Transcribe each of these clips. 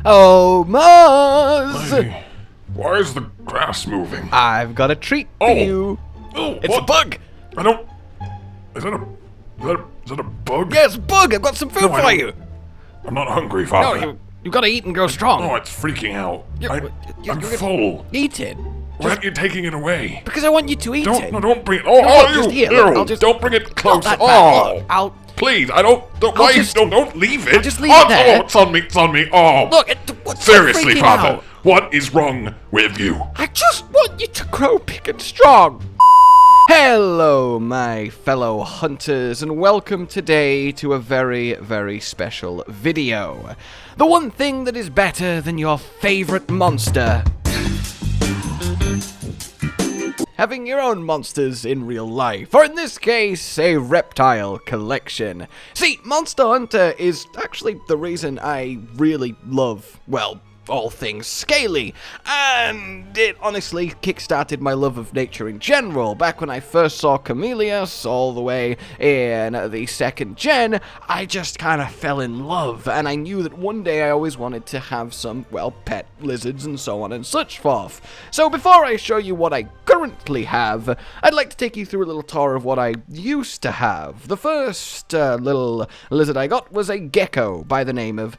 Oh, Mars! Hey, why is the grass moving? I've got a treat for you. Oh, It's a bug. I don't... Is that a bug? Yes, bug. I've got some food No, I for don't- you. I'm not hungry, No, Father. you got to eat and grow strong. No, it's freaking out. I'm you're full. Eat it. Why aren't you taking it away? Because I want you to eat it. Don't bring it. Oh, No, you, just here, ew, look, I'll just- don't bring it Not close. that Oh, bad. Look, please, don't leave it. I'll just leave oh, it there. Oh, it's on me, it's on me. Oh, Look, what's seriously, freaking Father, out? what is wrong with you? I just want you to grow big and strong. Hello, my fellow hunters, and welcome today to a very, very special video. The one thing that is better than your favorite monster. Having your own monsters in real life, or in this case, a reptile collection. See, Monster Hunter is actually the reason I really love, well, all things scaly, and it honestly kickstarted my love of nature in general. Back when I first saw Chameleos all the way in the second gen, I just kind of fell in love, and I knew that one day I always wanted to have some, well, pet lizards and so on and such forth. So before I show you what I currently have, I'd like to take you through a little tour of what I used to have. The first little lizard I got was a gecko by the name of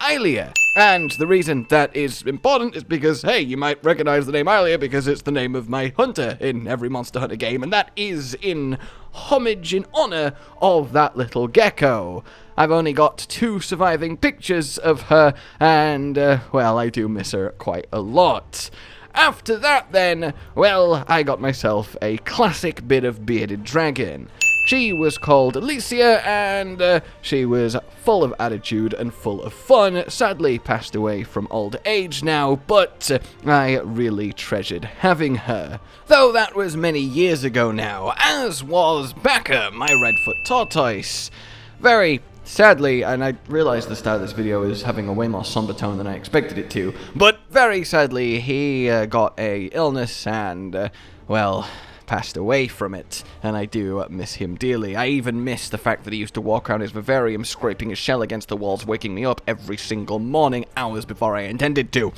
Ilia. And the reason that is important is because, hey, you might recognize the name Ilia because it's the name of my hunter in every Monster Hunter game, and that is in homage, in honor of that little gecko. I've only got 2 surviving pictures of her, and, well, I do miss her quite a lot. After that, then, well, I got myself a classic bit of bearded dragon. She was called Alicia, and she was full of attitude and full of fun. Sadly passed away from old age now, but I really treasured having her. Though that was many years ago now, as was Baka, my Redfoot tortoise. Very sadly, and I realize the start of this video is having a way more somber tone than I expected it to, but very sadly, he got a illness and, well, passed away from it, and I do miss him dearly. I even miss the fact that he used to walk around his vivarium scraping his shell against the walls, waking me up every single morning, hours before I intended to.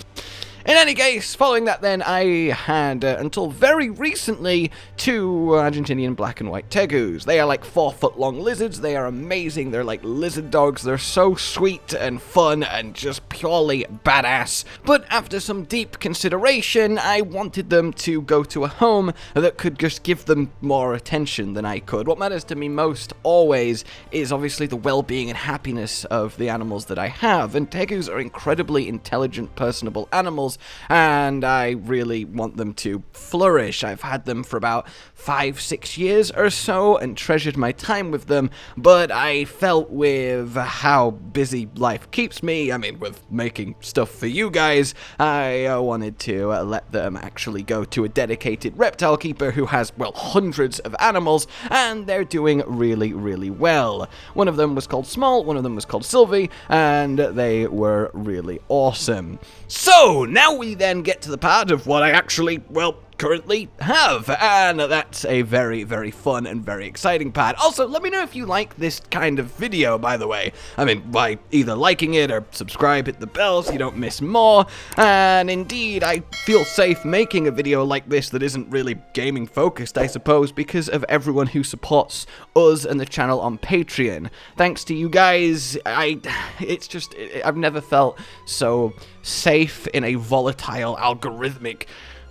In any case, following that then, I had, until very recently, 2 Argentinian black and white tegus. They are like 4-foot-long lizards. They are amazing. They're like lizard dogs. They're so sweet and fun and just purely badass. But after some deep consideration, I wanted them to go to a home that could just give them more attention than I could. What matters to me most always is obviously the well-being and happiness of the animals that I have. And tegus are incredibly intelligent, personable animals, and I really want them to flourish. I've had them for about 5-6 years or so and treasured my time with them, but I felt with how busy life keeps me, I mean with making stuff for you guys, I wanted to let them actually go to a dedicated reptile keeper who has, well, hundreds of animals, and they're doing really, really well. One of them was called Small, one of them was called Sylvie, and they were really awesome. So, now we then get to the part of what I actually, well, currently have, and that's a very, very fun and very exciting part. Also, let me know if you like this kind of video, by the way. I mean, by either liking it or subscribe, hit the bell so you don't miss more, and indeed, I feel safe making a video like this that isn't really gaming focused, I suppose, because of everyone who supports us and the channel on Patreon. Thanks to you guys, I've never felt so safe in a volatile, algorithmic,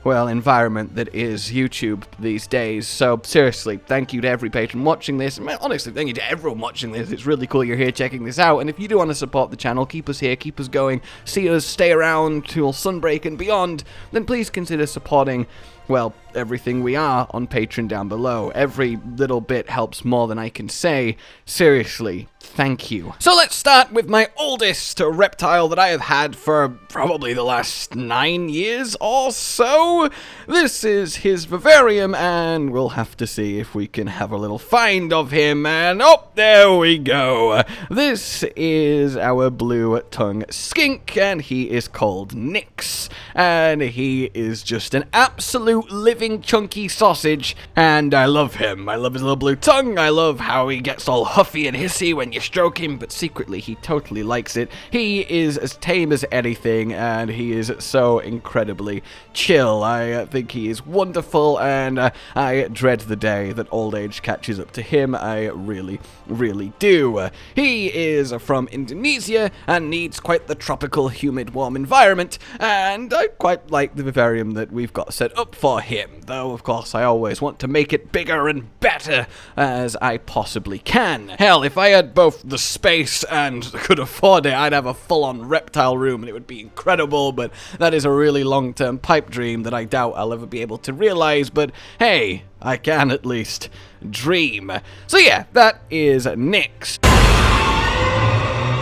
well, environment that is YouTube these days. So seriously, thank you to every patron watching this. Honestly, thank you to everyone watching this. It's really cool you're here checking this out. And if you do want to support the channel, keep us here, keep us going, see us stay around till sunbreak and beyond, then please consider supporting, well, everything we are on Patreon down below. Every little bit helps more than I can say. Seriously, thank you. So let's start with my oldest reptile that I have had for probably the last 9 years or so. This is his vivarium, and we'll have to see if we can have a little find of him. And oh, there we go. This is our blue-tongue skink, and he is called Nyx. And he is just an absolute absolute living chunky sausage, and I love him. I love his little blue tongue. I love how he gets all huffy and hissy when you stroke him, but secretly he totally likes it. He is as tame as anything, and he is so incredibly chill. I think he is wonderful, and I dread the day that old age catches up to him. I really, really do. He is from Indonesia and needs quite the tropical, humid, warm environment, and I quite like the vivarium that we've got set up for him, though of course I always want to make it bigger and better as I possibly can. Hell, if I had both the space and could afford it, I'd have a full-on reptile room and it would be incredible, but that is a really long-term pipe dream that I doubt I'll ever be able to realize, but hey, I can at least dream. So yeah, that is Nyx.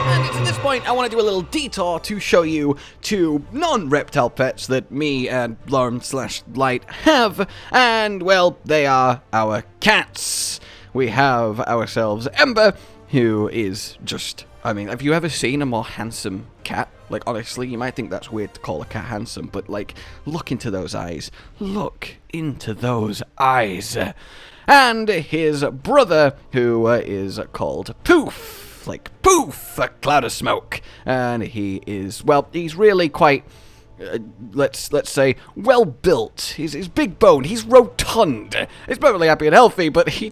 And at this point, I want to do a little detour to show you two non-reptile pets that me and Lauren/Light have, and well, they are our cats. We have ourselves Ember, who is just, I mean, have you ever seen a more handsome cat? Like, honestly, you might think that's weird to call a cat handsome, but like, look into those eyes. Look into those eyes. And his brother, who is called Poof. Like poof, a cloud of smoke, and he is, well, he's really quite, let's say, well built. He's big boned, he's rotund. He's perfectly happy and healthy, but he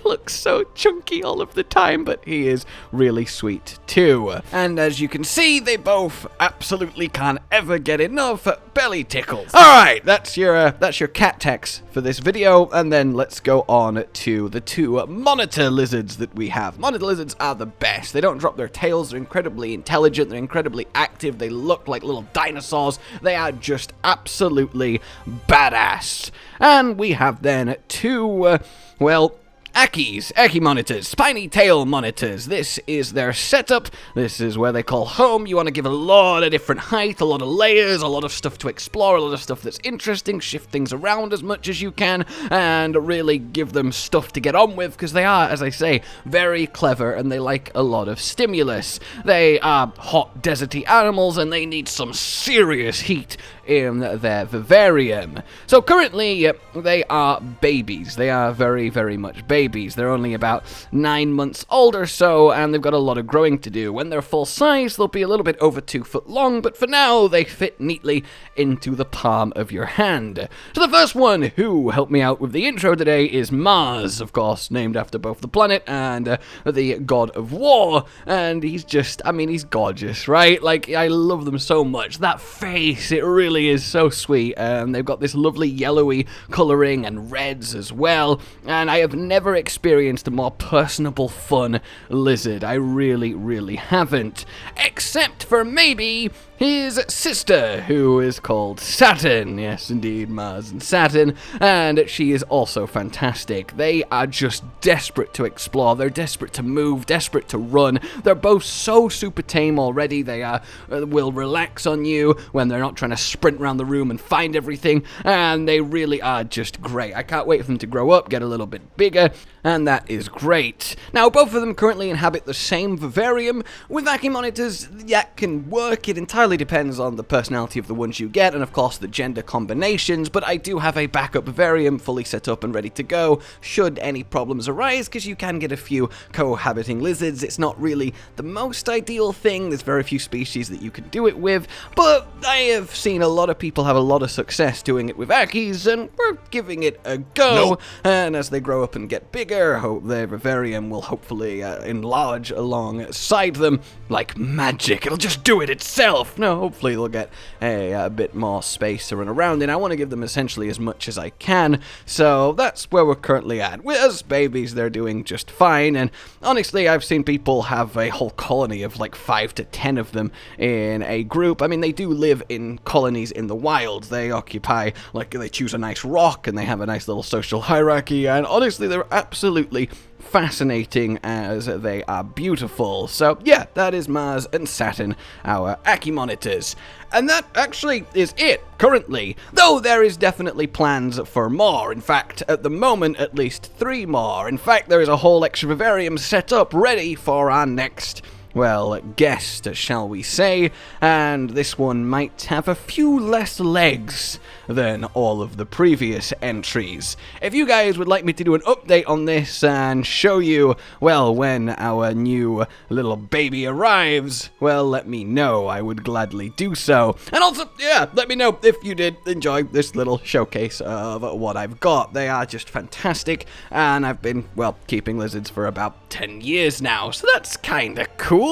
looks so chunky all of the time, but he is really sweet too. And as you can see, they both absolutely can't ever get enough belly tickles. Alright, that's your cat text for this video, and then let's go on to the two monitor lizards that we have. Monitor lizards are the best. They don't drop their tails, they're incredibly intelligent, they're incredibly active, they look like little dinosaurs. They are just absolutely badass. And we have then two, well, Aki monitors, spiny tail monitors. This is their setup. This is where they call home. You want to give a lot of different height, a lot of layers, a lot of stuff to explore, a lot of stuff that's interesting, shift things around as much as you can, and really give them stuff to get on with, because they are, as I say, very clever, and they like a lot of stimulus. They are hot, deserty animals, and they need some serious heat in their vivarium. So currently, they are babies. They are very, very much babies. They're only about 9 months old or so, and they've got a lot of growing to do. When they're full size, they'll be a little bit over 2 foot long, but for now, they fit neatly into the palm of your hand. So the first one who helped me out with the intro today is Mars, of course, named after both the planet and the god of war, and he's just, I mean, he's gorgeous, right? Like, I love them so much. That face, it really is so sweet, and they've got this lovely yellowy coloring and reds as well, and I have never experienced a more personable, fun lizard. I really, really haven't, except for maybe his sister, who is called Saturn. Yes, indeed, Mars and Saturn, and she is also fantastic. They are just desperate to explore. They're desperate to move, desperate to run. They're both so super tame already. They will relax on you when they're not trying to sprint around the room and find everything, and they really are just great. I can't wait for them to grow up, get a little bit bigger, and that is great. Now, both of them currently inhabit the same vivarium. With vacuum monitors, that can work. It entirely depends on the personality of the ones you get, and of course the gender combinations, but I do have a backup vivarium fully set up and ready to go should any problems arise, because you can get a few cohabiting lizards. It's not really the most ideal thing. There's very few species that you can do it with, but I have seen a lot of people have a lot of success doing it with Akis, and we're giving it a go. Nope. And as they grow up and get bigger, hope their vivarium will hopefully enlarge alongside them like magic. It'll just do it itself. No, hopefully they'll get a bit more space to run around in. I want to give them essentially as much as I can, so that's where we're currently at. As babies, they're doing just fine, and honestly, I've seen people have a whole colony of like 5 to 10 of them in a group. I mean, they do live in colonies in the wild. They occupy, like, they choose a nice rock, and they have a nice little social hierarchy, and honestly, they're absolutely fascinating as they are beautiful. So yeah, that is Mars and Saturn, our Aki monitors. And that actually is it, currently. Though there is definitely plans for more. In fact, at the moment, at least 3 more. In fact, there is a whole extra vivarium set up, ready for our next well, guest, shall we say, and this one might have a few less legs than all of the previous entries. If you guys would like me to do an update on this and show you, well, when our new little baby arrives, well, let me know. I would gladly do so. And also, yeah, let me know if you did enjoy this little showcase of what I've got. They are just fantastic, and I've been, well, keeping lizards for about 10 years now, so that's kinda cool.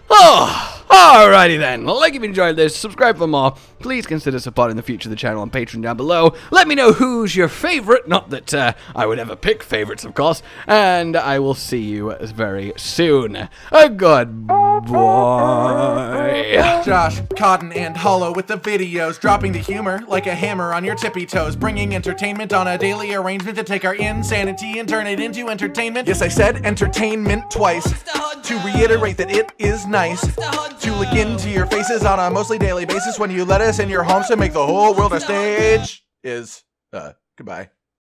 Oh, alrighty then. Like if you enjoyed this, subscribe for more. Please consider supporting the future of the channel on Patreon down below. Let me know who's your favorite. Not that I would ever pick favorites, of course. And I will see you very soon. Goodbye. Josh, Cotton, and Hollow with the videos, dropping the humor like a hammer on your tippy toes, bringing entertainment on a daily arrangement to take our insanity and turn it into entertainment. Yes, I said entertainment twice, to reiterate that it is nice to look into your faces on a mostly daily basis when you let us in your homes to make the whole world a stage. Goodbye.